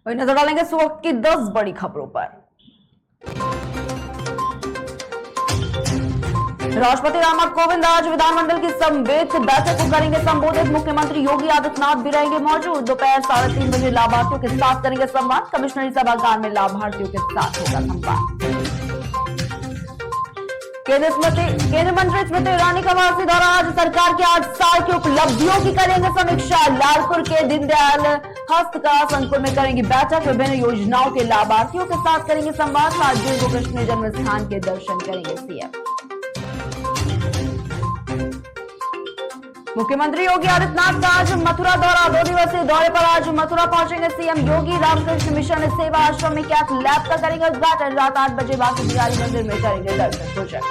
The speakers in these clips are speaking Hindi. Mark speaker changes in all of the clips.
Speaker 1: और नजर डालेंगे इस वक्त की 10 बड़ी खबरों पर। राष्ट्रपति रामनाथ कोविंद आज विधानमंडल की संयुक्त बैठक को करेंगे संबोधित। मुख्यमंत्री योगी आदित्यनाथ भी रहेंगे मौजूद। दोपहर 3:30 बजे लाभार्थियों के साथ करेंगे संवाद। कमिश्नरी सभागार में लाभार्थियों के साथ होगा संवाद। केंद्रीय मंत्री स्मृति ईरानी का वाराणसी दौरा। आज सरकार के 8 साल की उपलब्धियों की करेंगे समीक्षा। लालपुर के दीनदयाल हस्तकला संकुल में करेंगी बैठक। विभिन्न योजनाओं के लाभार्थियों के साथ करेंगे संवाद। 7 जून को कृष्ण जन्म स्थान के दर्शन करेंगे सीएम। मुख्यमंत्री योगी आदित्यनाथ का आज मथुरा दौरा। 2 दिवसीय दौरे पर आज मथुरा पहुंचेंगे सीएम योगी। रामकृष्ण मिशन सेवा आश्रम में कैथ लैब का करेंगे उद्घाटन। रात 8 बजे बांके बिहारी मंदिर में करेंगे दर्शन पूजन।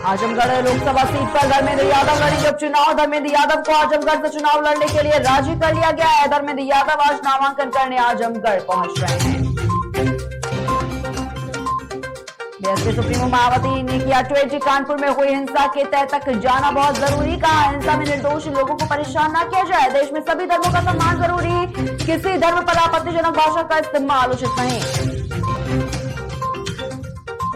Speaker 1: आजमगढ़ लोकसभा सीट पर धर्मेंद्र यादव लड़ेंगे उपचुनाव। धर्मेंद्र यादव को आजमगढ़ से चुनाव लड़ने के लिए राजी कर लिया गया है। धर्मेंद्र यादव आज नामांकन करने आजमगढ़ पहुंच रहे हैं। बीएसपी सुप्रीमो मायावती ने किया ट्वीट। कानपुर में हुई हिंसा के तह तक जाना बहुत जरूरी। कहा हिंसा में निर्दोष लोगों को परेशान न किया जाए। देश में सभी धर्मों का सम्मान जरूरी। किसी धर्म पर आपत्तिजनक भाषा का इस्तेमाल उचित नहीं।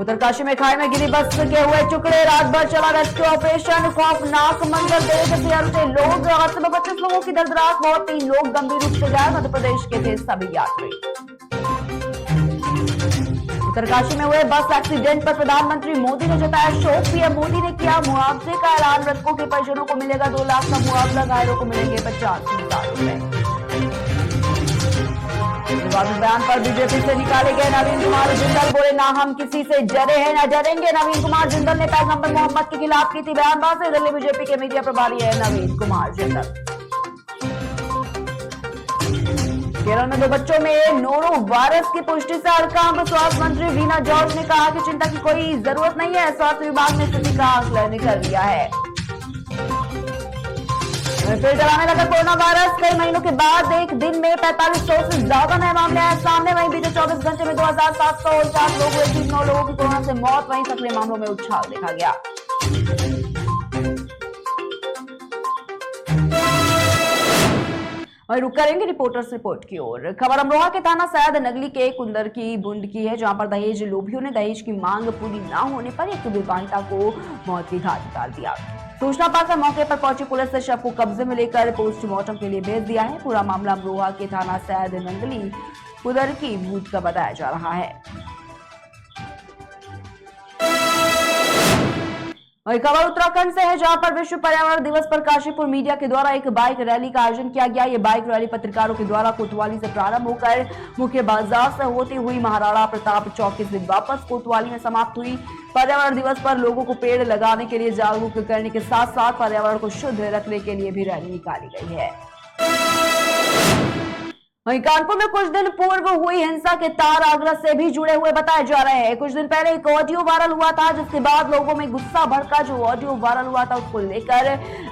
Speaker 1: उत्तरकाशी में खाई में गिरी बस के हुए टुकड़े। रात भर चला रेस्क्यू ऑपरेशन। खौफनाक मंजर देख हथियार से लोग। 25 लोगों की दर्दनाक मौत। 3 लोग गंभीर रूप से घायल। मध्य प्रदेश के थे सभी यात्री। उत्तरकाशी में हुए बस एक्सीडेंट पर प्रधानमंत्री मोदी ने जताया शोक। पीएम मोदी ने किया मुआवजे का ऐलान। मृतकों के परिजनों को मिलेगा 2 लाख का मुआवजा। घायलों को मिलेंगे 50,000 रुपए। विवादित बयान पर बीजेपी से निकाले गए नवीन कुमार जिंदल। बोले ना हम किसी से डरे हैं ना डरेंगे। नवीन कुमार जिंदल ने पैगंबर मोहम्मद के खिलाफ की थी बयानबाजी। दिल्ली बीजेपी के मीडिया प्रभारी है नवीन कुमार जिंदल। केरल में 2 बच्चों में नोरो वायरस की पुष्टि से हड़कंप। स्वास्थ्य मंत्री वीना जॉर्ज ने कहा कि चिंता की कोई जरूरत नहीं है। स्वास्थ्य विभाग ने स्थिति का आकलन कर लिया है। फिर डराने लगा कोरोना वायरस। कई महीनों के बाद एक दिन में 4500 से ज्यादा नए मामले आए सामने। वहीं बीते 24 घंटे में 2749 लोग हुए ठीक। 9 लोगों की कोरोना से मौत। वहीं सक्रिय मामलों में उछाल देखा गया। और रुक करेंगे रिपोर्टर्स रिपोर्ट की ओर। खबर अमरोहा के थाना सैद नगली के कुंदर की बुंड की है, जहां पर दहेज लोभियों ने दहेज की मांग पूरी न होने पर एक विवाहिता को मौत की घाट उतार दिया। सूचना पाकर मौके पर पहुंची पुलिस ने शव को कब्जे में लेकर पोस्टमार्टम के लिए भेज दिया है। पूरा मामला अमरोहा के थाना सैद नगली कुंदर की बुंड का बताया जा रहा है। और खबर उत्तराखंड से है, जहां पर विश्व पर्यावरण दिवस पर काशीपुर मीडिया के द्वारा एक बाइक रैली का आयोजन किया गया। ये बाइक रैली पत्रकारों के द्वारा कोतवाली से प्रारंभ होकर मुख्य बाजार से होती हुई महाराणा प्रताप चौक से वापस कोतवाली में समाप्त हुई। पर्यावरण दिवस पर लोगों को पेड़ लगाने के लिए जागरूक करने के साथ साथ पर्यावरण को शुद्ध रखने के लिए भी रैली निकाली गई है। वहीं कानपुर में कुछ दिन पूर्व हुई हिंसा के तार आगरा से भी जुड़े हुए बताए जा रहे हैं। कुछ दिन पहले एक ऑडियो वायरल हुआ था, जिसके बाद लोगों में गुस्सा भड़का। जो ऑडियो वायरल हुआ था उसको लेकर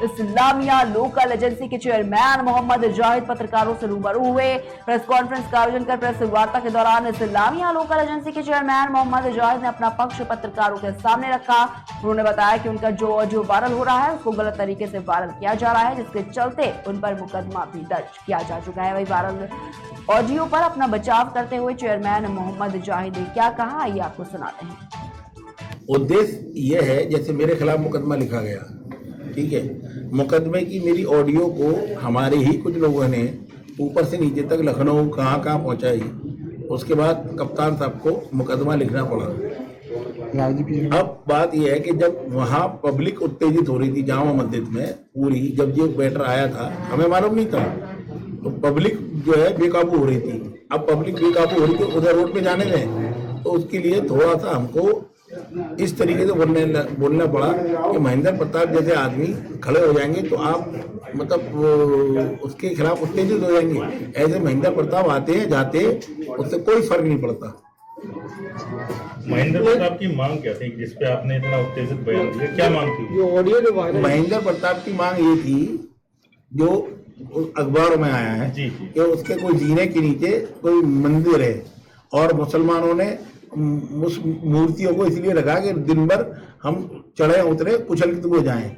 Speaker 1: इस्लामिया लोकल एजेंसी के चेयरमैन मोहम्मद जाहिद पत्रकारों से रूबरू हुए। प्रेस कॉन्फ्रेंस का आयोजन कर प्रेस वार्ता के दौरान इस्लामिया लोकल एजेंसी के चेयरमैन मोहम्मद जाहिद ने अपना पक्ष पत्रकारों के सामने रखा। उन्होंने बताया कि उनका जो ऑडियो वायरल हो रहा है उसको गलत तरीके से वायरल किया जा रहा है, जिसके चलते उन पर मुकदमा भी दर्ज किया जा चुका है। वही वायरल ऑडियो पर अपना बचाव करते हुए चेयरमैन मोहम्मद जाहिद ने क्या कहा, ये आपको सुनाते हैं।
Speaker 2: उद्देश्य यह है, जैसे मेरे खिलाफ मुकदमा लिखा गया, ठीक है, मुकदमे की मेरी ऑडियो को हमारे ही कुछ लोगों ने ऊपर से नीचे तक लखनऊ कहाँ पहुंचाई। उसके बाद कप्तान साहब को मुकदमा लिखना पड़ा। अब बात यह है कि जब वहाँ पब्लिक उत्तेजित हो रही थी जामा मस्जिद में पूरी, जब ये बैटर आया था हमें मालूम नहीं था, तो पब्लिक जो है बेकाबू हो रही थी। अब पब्लिक बेकाबू हो रही थी, उधर रोड पे जाने दें, तो उसके लिए थोड़ा सा हमको इस तरीके से बोलना पड़ा कि महेंद्र प्रताप जैसे आदमी खड़े हो जाएंगे तो आप मतलब उसके खिलाफ उत्तेजित हो जाएंगे। ऐसे महेंद्र प्रताप आते हैं जाते हैं, उससे कोई फर्क नहीं पड़ता।
Speaker 3: महेंद्र प्रताप की मांग क्या थी जिसपे आपने इतना उत्तेजित बयान दिया? क्या मांग थी?
Speaker 2: महेंद्र प्रताप की मांग ये थी, जो अखबारों में आया है कि उसके कोई जीने के नीचे कोई मंदिर है और मुसलमानों ने उस मूर्तियों को इसलिए रखा कि दिन भर हम चढ़े उतरे कुचलित हो जाएं।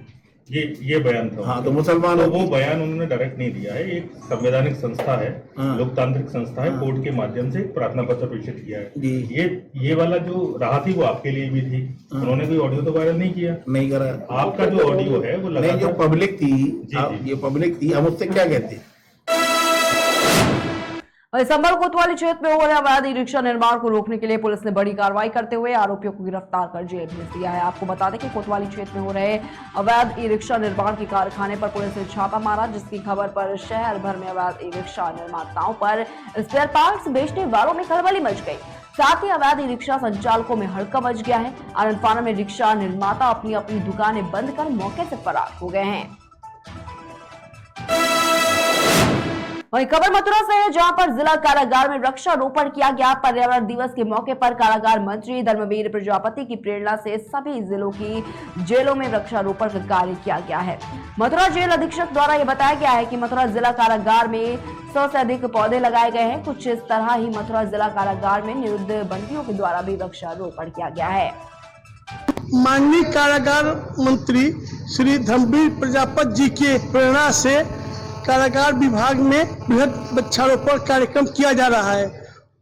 Speaker 3: ये बयान था।
Speaker 2: हाँ, तो मुसलमानों
Speaker 3: वो बयान उन्होंने डायरेक्ट नहीं दिया है, एक संवैधानिक संस्था है,
Speaker 2: हाँ।
Speaker 3: लोकतांत्रिक संस्था है, कोर्ट के माध्यम से एक प्रार्थना पत्र प्रेषित किया है।
Speaker 2: जी।
Speaker 3: ये वाला जो रहा थी वो आपके लिए भी थी, उन्होंने कोई ऑडियो तो वायरल नहीं किया,
Speaker 2: नहीं करा।
Speaker 3: आपका जो ऑडियो है वो
Speaker 2: नहीं, जो पब्लिक थी,
Speaker 3: जी।
Speaker 2: ये पब्लिक थी, हम उससे क्या कहते हैं।
Speaker 1: संभल कोतवाली क्षेत्र में हो रहे अवैध ई रिक्शा निर्माण को रोकने के लिए पुलिस ने बड़ी कार्रवाई करते हुए आरोपियों को गिरफ्तार कर जेल भेज दिया है। आपको बता दें कि कोतवाली क्षेत्र में हो रहे अवैध ई रिक्शा निर्माण के कारखाने पर पुलिस ने छापा मारा, जिसकी खबर पर शहर भर में अवैध ई रिक्शा निर्माताओं पर स्पेयर पार्ट्स बेचने वालों में खलबली मच गई। साथ ही अवैध ई रिक्शा संचालकों में हड़कंप मच गया है। आनंद फानन में रिक्शा निर्माता अपनी अपनी दुकानें बंद कर मौके से फरार हो गए हैं। वहीं खबर मथुरा से है, जहां पर जिला कारागार में वृक्षारोपण किया गया। पर्यावरण दिवस के मौके पर कारागार मंत्री धर्मवीर प्रजापति की प्रेरणा से सभी जिलों की जेलों में वृक्षारोपण का कार्य किया गया है। मथुरा जेल अधीक्षक द्वारा यह बताया गया है कि मथुरा जिला कारागार में 100 से अधिक पौधे लगाए गए हैं। कुछ इस तरह ही मथुरा जिला कारागार में निरुद्ध बंदियों के द्वारा भी वृक्षारोपण किया गया है।
Speaker 4: माननीय कारागार मंत्री श्री धर्मवीर प्रजापति जी के प्रेरणा से कारागार विभाग में बृहद वृक्षारोपण कार्यक्रम किया जा रहा है।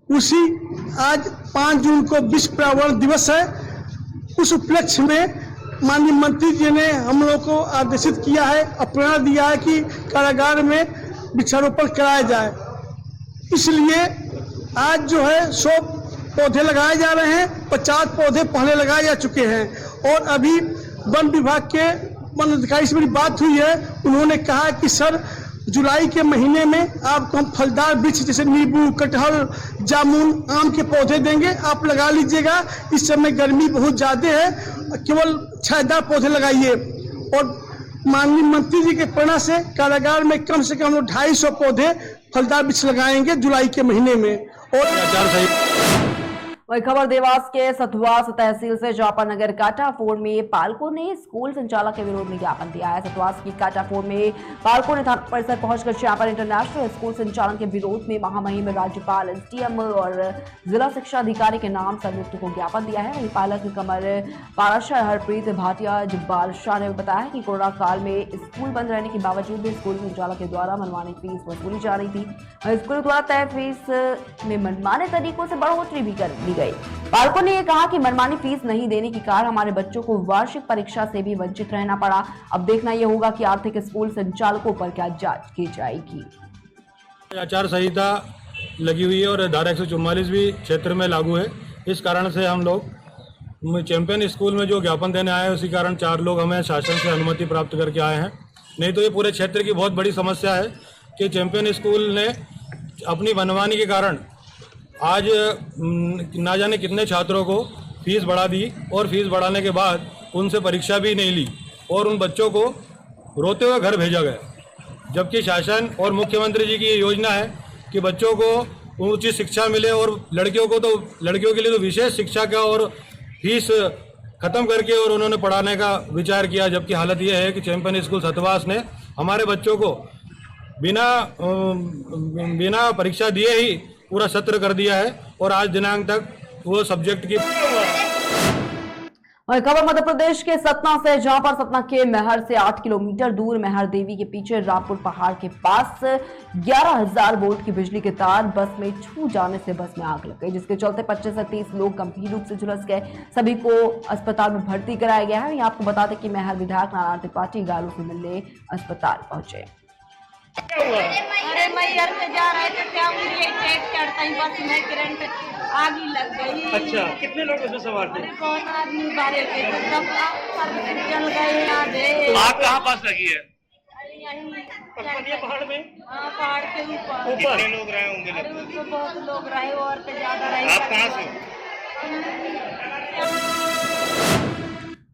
Speaker 4: उसी आज 5 जून को विश्व पर्यावरण दिवस है। उस उपलक्ष्य में माननीय मंत्री जी ने हम लोग को आदेशित किया है और प्रेरणा दिया है कि कारागार में वृक्षारोपण कराया जाए। इसलिए आज जो है 100 पौधे लगाए जा रहे हैं। 50 पौधे पहले लगाए जा चुके हैं और अभी वन विभाग के वन अधिकारी से मेरी बात हुई है। उन्होंने कहा कि सर जुलाई के महीने में आपको हम फलदार वृक्ष जैसे नींबू, कटहल, जामुन, आम के पौधे देंगे, आप लगा लीजिएगा। इस समय गर्मी बहुत ज़्यादा है, केवल छायादार पौधे लगाइए। और माननीय मंत्री जी के प्रेरणा से कारागार में कम से कम 250 पौधे फलदार वृक्ष लगाएंगे जुलाई के महीने में। और
Speaker 1: वही खबर देवास के सतवास तहसील से, जहां पर नगर काटाफोड़ में पालकों ने स्कूल संचालक के विरोध में ज्ञापन दिया है। सतवास की काटाफोड़ में पालकों ने थाना परिसर पहुंचकर चापर इंटरनेशनल स्कूल संचालन के विरोध में महामहिम राज्यपाल, एसडीएम और जिला शिक्षा अधिकारी के नाम संयुक्त को ज्ञापन दिया है। वही पालक कमर पाराशर हरप्रीत भाटिया जब्बार शाह ने बताया कि कोरोना काल में स्कूल बंद रहने के बावजूद भी स्कूल संचालक के द्वारा मनमानी फीस वसूली जा रही थी। स्कूल द्वारा तय फीस में मनमाने तरीकों से बढ़ोतरी भी कर दी गई। पालकों ने यह कहा कि मनमानी फीस नहीं देने के कारण हमारे बच्चों को वार्षिक परीक्षा से भी वंचित रहना पड़ा। अब देखना यह होगा कि आर्थिक स्कूल संचालकों पर क्या जांच की जाएगी।
Speaker 5: आचार संहिता लगी हुई है और धारा 144 भी क्षेत्र में लागू है। इस कारण से हम लोग चैंपियन स्कूल में जो ज्ञापन देने आए हैं, उसी कारण 4 लोग हमें शासन से अनुमति प्राप्त करके आए हैं। नहीं तो ये पूरे क्षेत्र की बहुत बड़ी समस्या है कि चैंपियन स्कूल ने अपनी मनमानी के कारण आज ना जाने कितने छात्रों को फीस बढ़ा दी और फीस बढ़ाने के बाद उनसे परीक्षा भी नहीं ली और उन बच्चों को रोते हुए घर भेजा गया। जबकि शासन और मुख्यमंत्री जी की ये योजना है कि बच्चों को उचित शिक्षा मिले और लड़कियों के लिए तो विशेष शिक्षा का और फीस खत्म करके और उन्होंने पढ़ाने का विचार किया। जबकि हालत यह है कि चैंपियन स्कूल सतवास ने हमारे बच्चों को बिना परीक्षा दिए ही पूरा सत्र कर दिया है और आज दिनांक तक वो सब्जेक्ट की।
Speaker 1: और खबर मध्य प्रदेश के सतना से, जहां पर सतना के महर से 8 किलोमीटर दूर महर देवी के पीछे रामपुर पहाड़ के पास 11,000 वोल्ट की बिजली के तार बस में छू जाने से बस में आग लग गई, जिसके चलते 25 से 30 लोग गंभीर रूप से झुलस गए। सभी को अस्पताल में भर्ती कराया गया है। आपको बता दें कि महर विधायक नारायण त्रिपाठी घायलों से मिलने अस्पताल पहुंचे।
Speaker 6: अरे मैं घर पे जा रहे थे, क्या मुझे टेक चढ़ता ही बस में करंट आग ही लग गई।
Speaker 7: अच्छा, कितने लोग उसमें सवार थे?
Speaker 6: अरे बहुत आदमी बारे थे, तो सब सर्विस जल गए।
Speaker 7: आग कहाँ पास लगी है?
Speaker 6: यहीं
Speaker 7: पहाड़ में?
Speaker 6: हाँ, पहाड़ के ऊपर।
Speaker 7: कितने लोग रहे होंगे?
Speaker 6: अरे उसमें बहुत लोग रहे और तो ज्यादा रहे।
Speaker 7: आप कहाँ से?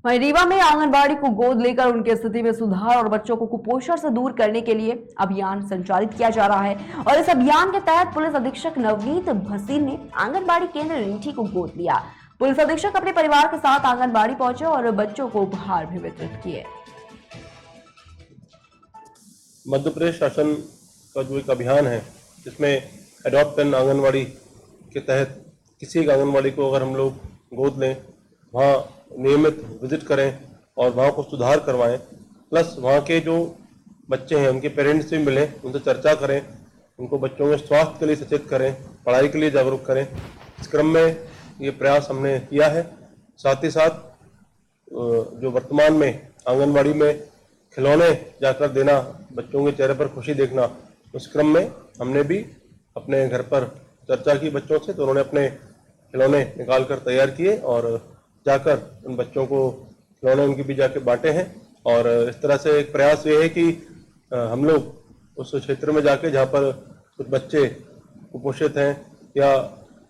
Speaker 1: वहीं रीवा में आंगनबाड़ी को गोद लेकर उनकी स्थिति में सुधार और बच्चों को कुपोषण से दूर करने के लिए अभियान संचालित किया जा रहा है। और इस अभियान के तहत पुलिस अधीक्षक नवनीत भसीन ने आंगनबाड़ी केंद्र रीठी को गोद लिया। पुलिस अधीक्षक अपने परिवार के साथ आंगनबाड़ी पहुंचे और बच्चों को उपहार भी वितरित किए।
Speaker 8: मध्य प्रदेश शासन का जो एक अभियान है, जिसमें एडॉप्ट एन आंगनबाड़ी के तहत किसी एक आंगनबाड़ी को अगर हम लोग गोद लें, वहाँ नियमित विजिट करें और वहाँ को सुधार करवाएं, प्लस वहाँ के जो बच्चे हैं उनके पेरेंट्स से मिलें, उनसे चर्चा करें, उनको बच्चों के स्वास्थ्य के लिए सचेत करें, पढ़ाई के लिए जागरूक करें। इस क्रम में ये प्रयास हमने किया है। साथ ही साथ जो वर्तमान में आंगनवाड़ी में खिलौने जाकर देना, बच्चों के चेहरे पर खुशी देखना, उस क्रम में हमने भी अपने घर पर चर्चा की बच्चों से, तो उन्होंने अपने खिलौने निकाल कर तैयार किए और जाकर उन बच्चों को खिलौने उनके भी जाके बांटे हैं। और इस तरह से एक प्रयास ये है कि हम लोग उस क्षेत्र में जाके जहाँ पर कुछ बच्चे कुपोषित हैं या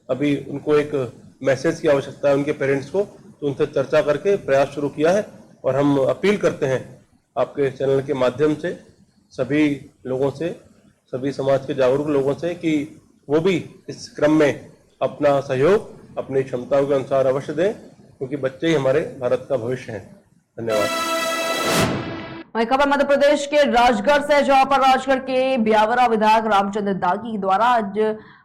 Speaker 8: अभी उनको एक मैसेज की आवश्यकता है उनके पेरेंट्स को, तो उनसे चर्चा करके प्रयास शुरू किया है। और हम अपील करते हैं आपके चैनल के माध्यम से सभी लोगों से, सभी समाज के जागरूक लोगों से कि वो भी इस क्रम में अपना सहयोग अपनी क्षमताओं के अनुसार अवश्य दें, क्योंकि बच्चे ही हमारे भारत का भविष्य हैं। धन्यवाद।
Speaker 1: वहीं खबर मध्य प्रदेश के राजगढ़ से, जहां पर राजगढ़ के ब्यावरा विधायक रामचंद्र दागी द्वारा आज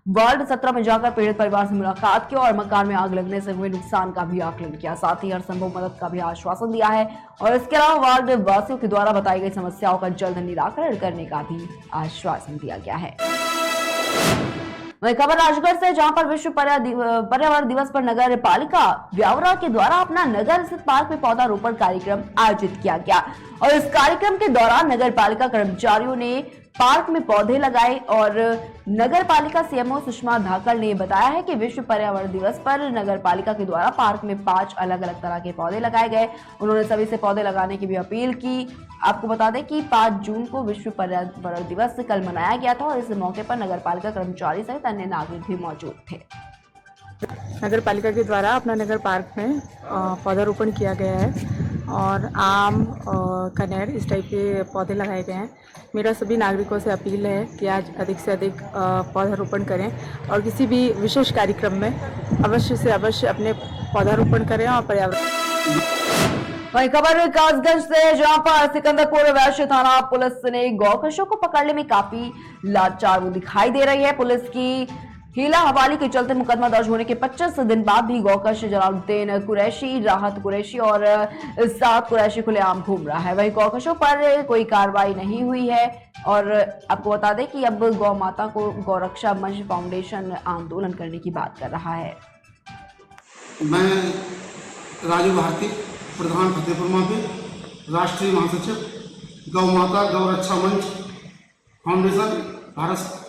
Speaker 1: वार्ड 17 में जाकर पीड़ित परिवार से मुलाकात की और मकान में आग लगने से हुए नुकसान का भी आकलन किया। साथ ही हर संभव मदद का भी आश्वासन दिया है और इसके अलावा वार्ड वासियों के द्वारा बताई गई समस्याओं का जल्द निराकरण करने का भी आश्वासन दिया गया है। वहीं खबर राजगढ़ से, जहां पर विश्व पर्यावरण दिवस पर नगर पालिका ब्यावरा के द्वारा अपना नगर स्थित पार्क में पौधारोपण कार्यक्रम आयोजित किया गया और इस कार्यक्रम के दौरान नगर पालिका कर्मचारियों ने पार्क में पौधे लगाए और नगर पालिका सीएमओ सुषमा धाकड़ ने बताया है कि विश्व पर्यावरण दिवस पर नगर पालिका के द्वारा पार्क में 5 अलग अलग तरह के पौधे लगाए गए। उन्होंने सभी से पौधे लगाने की भी अपील की। आपको बता दें कि 5 जून को विश्व पर्यावरण दिवस कल मनाया गया था और इस मौके पर नगर पालिका कर्मचारी सहित अन्य नागरिक भी मौजूद थे।
Speaker 9: नगर पालिका के द्वारा अपना नगर पार्क में पौधारोपण किया गया है और आम कनेर इस टाइप के पौधे लगाए गए हैं। मेरा सभी नागरिकों से अपील है कि आज अधिक से अधिक पौधारोपण करें और किसी भी विशेष कार्यक्रम में अवश्य से अवश्य अपने पौधारोपण करें और पर्यावरण।
Speaker 1: वहीं खबर कासगंज से, जहां पर सिकंदरपुर वैश्य थाना पुलिस ने गौकशों को पकड़ने में काफी लाचार दिखाई दे रही है। पुलिस की हीला हवाली के चलते मुकदमा दर्ज होने के 25 दिन बाद भी गौकश जलालुद्दीन कुरैशी, राहत कुरैशी और साद कुरैशी खुलेआम घूम रहा है। वहीं गौकशों पर कोई कार्रवाई नहीं हुई है और आपको बता दें कि अब गौ माता को गौरक्षा मंच फाउंडेशन आंदोलन करने की बात कर रहा है।
Speaker 10: मैं राजू भारती, प्रधान फतेहपुर माफी, राष्ट्रीय महासचिव गौ माता गौरक्षा मंच फाउंडेशन भारत।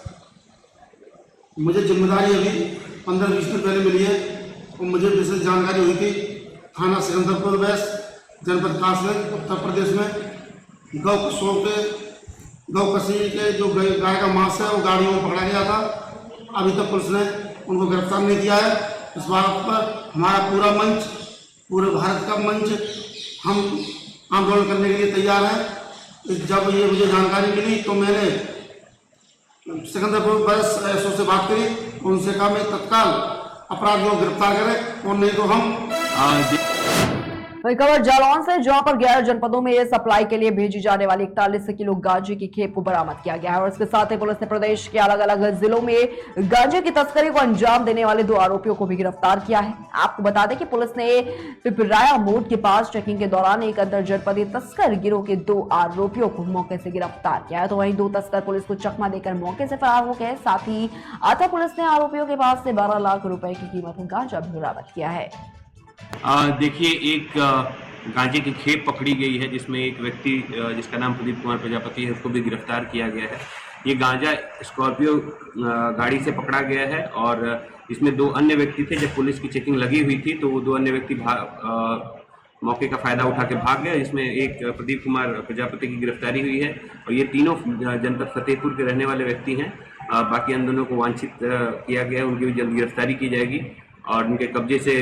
Speaker 10: मुझे जिम्मेदारी अभी 15-20 दिन पहले मिली है और मुझे विशेष जानकारी हुई थी थाना सिकंदरपुर वेस्ट, जनपद कासगंज, उत्तर प्रदेश में गौकशी के जो गाय का मांस है वो गाड़ियों में पकड़ा गया था। अभी तक पुलिस ने उनको गिरफ्तार नहीं किया है। इस बात पर हमारा पूरा मंच, पूरे भारत का मंच, हम आंदोलन करने के लिए तैयार हैं। जब ये मुझे जानकारी मिली तो मैंने सिकंदरपुर बस एसओ से बात करी, उनसे कहा मैं तत्काल अपराधियों को गिरफ्तार करें और नहीं तो हम।
Speaker 1: वहीं खबर जालौन से, जहां पर 11 जनपदों में सप्लाई के लिए भेजी जाने वाली 41 किलो गांजे की खेप को बरामद किया गया है और इसके साथ ही पुलिस ने प्रदेश के अलग अलग जिलों में गांजे की तस्करी को अंजाम देने वाले 2 आरोपियों को भी गिरफ्तार किया है। आपको बता दें कि पुलिस ने पिपराया मोड़ के पास चेकिंग के दौरान एक अंतर जनपदीय तस्कर गिरोह के 2 आरोपियों को मौके से गिरफ्तार किया है, तो वहीं 2 तस्कर पुलिस को चकमा देकर मौके से फरार हो गए। साथ ही आता पुलिस ने आरोपियों के पास से 12 लाख रुपए की कीमत का गांजा भी बरामद किया है।
Speaker 11: देखिए, एक गांजे की खेप पकड़ी गई है जिसमें एक व्यक्ति जिसका नाम प्रदीप कुमार प्रजापति है, उसको भी गिरफ्तार किया गया है। ये गांजा स्कॉर्पियो गाड़ी से पकड़ा गया है और इसमें 2 अन्य व्यक्ति थे। जब पुलिस की चेकिंग लगी हुई थी तो वो 2 अन्य व्यक्ति मौके का फायदा उठा के भाग गए। इसमें एक प्रदीप कुमार प्रजापति की गिरफ्तारी हुई है और ये तीनों जनपद फतेहपुर के रहने वाले व्यक्ति हैं। बाकी इन दोनों को वांछित किया गया है, उनकी भी जल्द गिरफ्तारी की जाएगी और उनके कब्जे से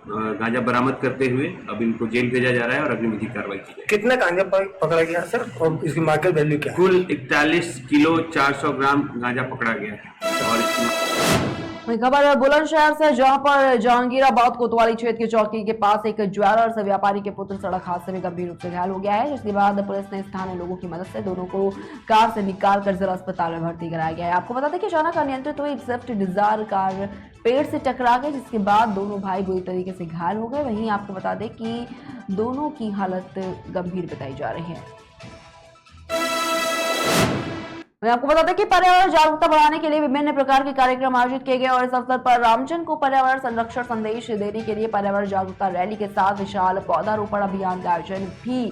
Speaker 11: गांजा बरामद करते हुए अब इनको जेल भेजा जा रहा है और अगली विधिक कार्रवाई की जाएगी।
Speaker 4: कितना गांजा पकड़ा गया सर और इसकी मार्केट वैल्यू क्या है?
Speaker 11: कुल 41 किलो 400 ग्राम गांजा पकड़ा गया है और
Speaker 1: वहीं खबर बुलंदशहर से, जहां पर जहांगीराबाद कोतवाली क्षेत्र की चौकी के पास एक ज्वेलर्स व्यापारी के पुत्र सड़क हादसे में गंभीर रूप से घायल हो गया है, जिसके बाद पुलिस ने स्थानीय लोगों की मदद से दोनों को कार से निकालकर जिला अस्पताल में भर्ती कराया गया है। आपको बता दें कि अचानक अनियंत्रित हुई स्विफ्ट डिजायर कार पेड़ से टकरा गई, जिसके बाद दोनों भाई बुरी तरीके से घायल हो गए। वहीं आपको बता दें कि दोनों की हालत गंभीर बताई जा रही है। मैं आपको बता दें कि पर्यावरण जागरूकता बढ़ाने के लिए विभिन्न प्रकार के कार्यक्रम आयोजित किए गए और इस अवसर पर रामजन को पर्यावरण संरक्षण संदेश देने के लिए पर्यावरण जागरूकता रैली के साथ विशाल पौधारोपण अभियान का आयोजन भी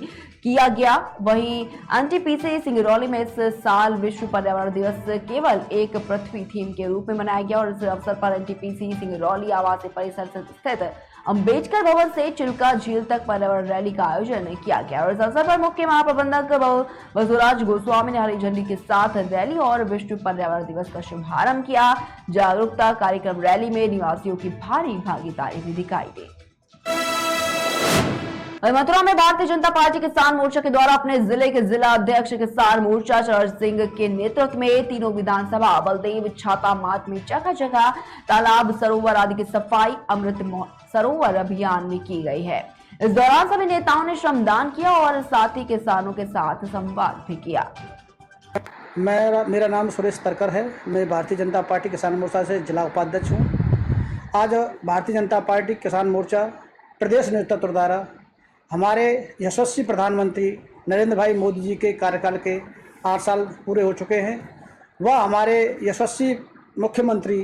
Speaker 1: किया गया। वहीं एनटीपीसी सिंगरौली में इस साल विश्व पर्यावरण दिवस केवल एक पृथ्वी थीम के रूप में मनाया गया और इस अवसर पर एनटीपीसी सिंगरौली आवासीय परिसर से स्थित अंबेडकर भवन से चिल्का झील तक पर्यावरण रैली का आयोजन किया गया और इस अवसर पर मुख्य महाप्रबंधक वसुराज गोस्वामी ने हरी झंडी के साथ रैली और विश्व पर्यावरण दिवस का शुभारंभ किया। जागरूकता कार्यक्रम रैली में निवासियों की भारी भागीदारी भी दिखाई दी। मथुरा में भारतीय जनता पार्टी किसान मोर्चा के द्वारा अपने जिले के जिला अध्यक्ष किसान मोर्चा चरण सिंह के नेतृत्व में तीनों विधानसभा बलदेव छाता मार्ग में जगह जगह तालाब सरोवर आदि की सफाई अमृत सरोवर अभियान में की गई है। इस दौरान सभी नेताओं ने श्रमदान किया और साथ ही किसानों के साथ संवाद भी किया।
Speaker 12: मेरा नाम सुरेश तरकर है। मैं भारतीय जनता पार्टी किसान मोर्चा से जिला उपाध्यक्ष हूँ। आज भारतीय जनता पार्टी किसान मोर्चा प्रदेश नेतृत्व द्वारा हमारे यशस्वी प्रधानमंत्री नरेंद्र भाई मोदी जी के कार्यकाल के 8 साल पूरे हो चुके हैं। वह हमारे यशस्वी मुख्यमंत्री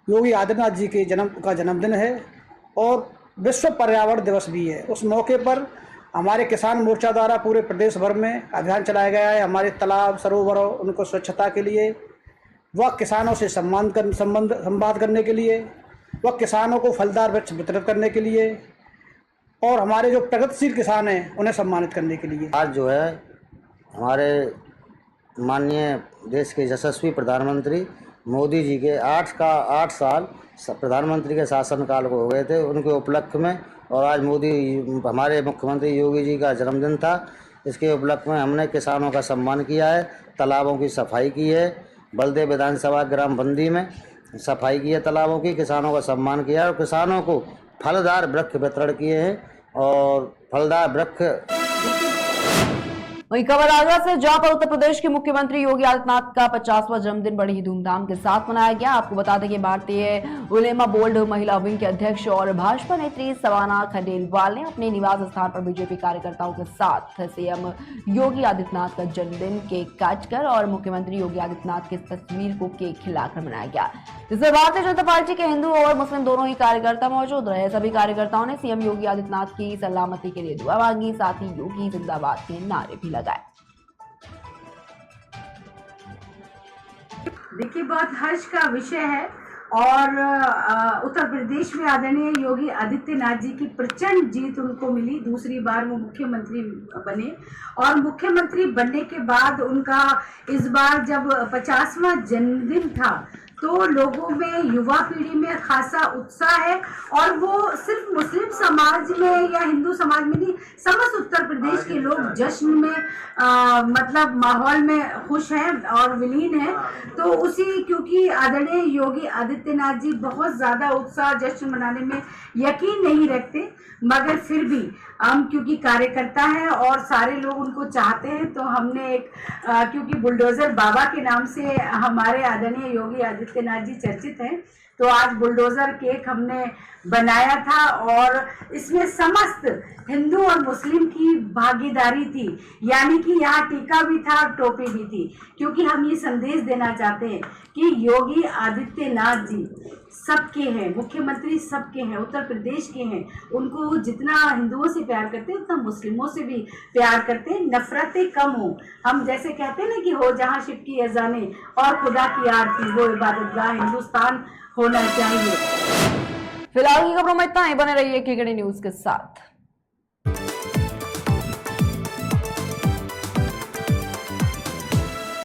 Speaker 12: योगी आदित्यनाथ जी के जन्मदिन है और विश्व पर्यावरण दिवस भी है। उस मौके पर हमारे किसान मोर्चा द्वारा पूरे प्रदेश भर में अभियान चलाया गया है। हमारे तालाब सरोवरों उनको स्वच्छता के लिए, वह किसानों से संवाद करने के लिए, वह किसानों को फलदार वृक्ष वितरित करने के लिए और हमारे जो प्रगतिशील किसान हैं उन्हें सम्मानित करने के लिए।
Speaker 13: आज जो है हमारे माननीय देश के यशस्वी प्रधानमंत्री मोदी जी के 8 साल प्रधानमंत्री के शासनकाल को हो गए थे, उनके उपलक्ष्य में, और आज हमारे मुख्यमंत्री योगी जी का जन्मदिन था। इसके उपलक्ष्य में हमने किसानों का सम्मान किया है, तालाबों की सफाई की है, बलदेव विधानसभा ग्राम बंदी में सफाई की है, तालाबों की, किसानों का सम्मान किया है और किसानों को फलदार वृक्ष वितरण किए हैं और फलदार वृक्ष।
Speaker 1: वहीं खबर आगरा से, जहां पर उत्तर प्रदेश के मुख्यमंत्री योगी आदित्यनाथ का 50वां जन्मदिन बड़ी ही धूमधाम के साथ मनाया गया। आपको बता दें कि भारतीय उलेमा बोर्ड महिला विंग के अध्यक्ष और भाजपा नेत्री सवाना खंडेलवाल ने अपने निवास स्थान पर बीजेपी कार्यकर्ताओं के साथ सीएम योगी आदित्यनाथ का जन्मदिन केक काटकर और मुख्यमंत्री योगी आदित्यनाथ की तस्वीर को केक खिलाकर मनाया गया, जिसमें भारतीय जनता पार्टी के हिंदू और मुस्लिम दोनों ही कार्यकर्ता मौजूद रहे। सभी कार्यकर्ताओं ने सीएम योगी आदित्यनाथ की सलामती के लिए दुआ मांगी, साथ ही योगी जिंदाबाद के नारे भी लगाए।
Speaker 14: देखिए, बहुत हर्ष का विषय है और उत्तर प्रदेश में आदरणीय योगी आदित्यनाथ जी की प्रचंड जीत उनको मिली। दूसरी बार वो मुख्यमंत्री बने और मुख्यमंत्री बनने के बाद उनका इस बार जब 50वां जन्मदिन था तो लोगों में, युवा पीढ़ी में खासा उत्साह है और वो सिर्फ मुस्लिम समाज में या हिंदू समाज में नहीं, समस्त उत्तर प्रदेश के लोग जश्न में मतलब माहौल में खुश हैं और विलीन हैं। तो उसी, क्योंकि आदरणीय योगी आदित्यनाथ जी बहुत ज़्यादा उत्साह जश्न मनाने में यकीन नहीं रखते, मगर फिर भी हम क्योंकि कार्यकर्ता हैं और सारे लोग उनको चाहते हैं तो हमने एक क्योंकि बुलडोजर बाबा के नाम से हमारे आदरणीय योगी आदित्यनाथ जी चर्चित हैं, तो आज बुलडोजर केक हमने बनाया था और इसमें समस्त हिंदू और मुस्लिम की भागीदारी थी, यानी कि यहाँ टीका भी था, टोपी भी थी, क्योंकि हम ये संदेश देना चाहते हैं कि योगी आदित्यनाथ जी सबके हैं, मुख्यमंत्री सबके हैं, उत्तर प्रदेश के हैं। उनको जितना हिंदुओं से प्यार करते हैं उतना मुस्लिमों से भी प्यार करते हैं, नफरतें कम हो। हम जैसे कहते हैं ना कि हो जहाँ शिव की अजाने और खुदा की आरती, वो इबादतगाह हिंदुस्तान होना चाहिए।
Speaker 1: फिलहाल की खबरों में इतना ही। बने रहिए KKD न्यूज के साथ।